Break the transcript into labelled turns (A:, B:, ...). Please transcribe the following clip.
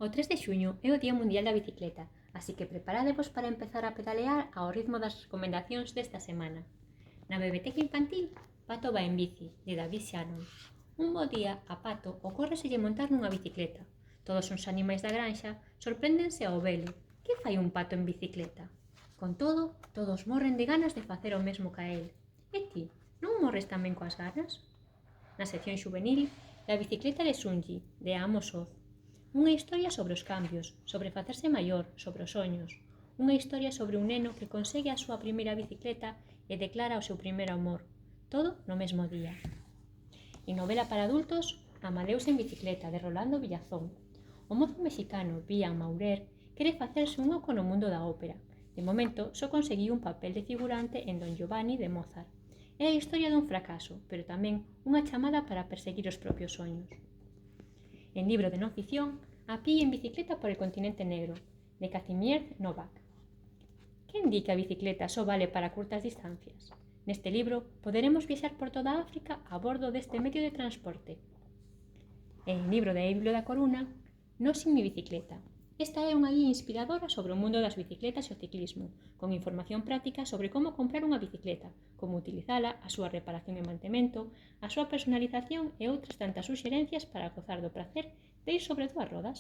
A: O 3 de xuño é o Día Mundial da Bicicleta, así que preparadevos para empezar a pedalear ao ritmo das recomendacións desta semana. Na Biblioteca Infantil, Pato vai en bici, de David Shannon. Un bo día a Pato ocórreselle montar nunha bicicleta. Todos os animais da granxa sorpréndense ao velo. Que fai un pato en bicicleta? Con todo, todos morren de ganas de facer o mesmo ca el. E ti, non morres tamén coas ganas? Na sección xuvenil, La bicicleta de Sunji, de Amos Oz. Unha historia sobre os cambios, sobre facerse maior, sobre os soños. Unha historia sobre un neno que consegue a súa primeira bicicleta e declara o seu primeiro amor. Todo no mesmo día. En novela para adultos, Amadeus en bicicleta, de Rolando Villazón. O mozo mexicano Bian Maurer quere facerse un oco no mundo da ópera. De momento, só conseguiu un papel de figurante en Don Giovanni de Mozart. É a historia dun fracaso, pero tamén unha chamada para perseguir os propios soños. En libro de non ficción, A pie en bicicleta por el continente negro, de Kazimierz Novak. Quen di que a bicicleta só vale para curtas distancias? Neste libro poderemos viaxar por toda África a bordo deste medio de transporte. En el libro de Eiblo da Coruna, No sin mi bicicleta. Esta é unha guía inspiradora sobre o mundo das bicicletas e o ciclismo, con información práctica sobre como comprar unha bicicleta, como utilizala, a súa reparación e mantemento, a súa personalización e outras tantas suxerencias para gozar do prazer de ir sobre dúas rodas.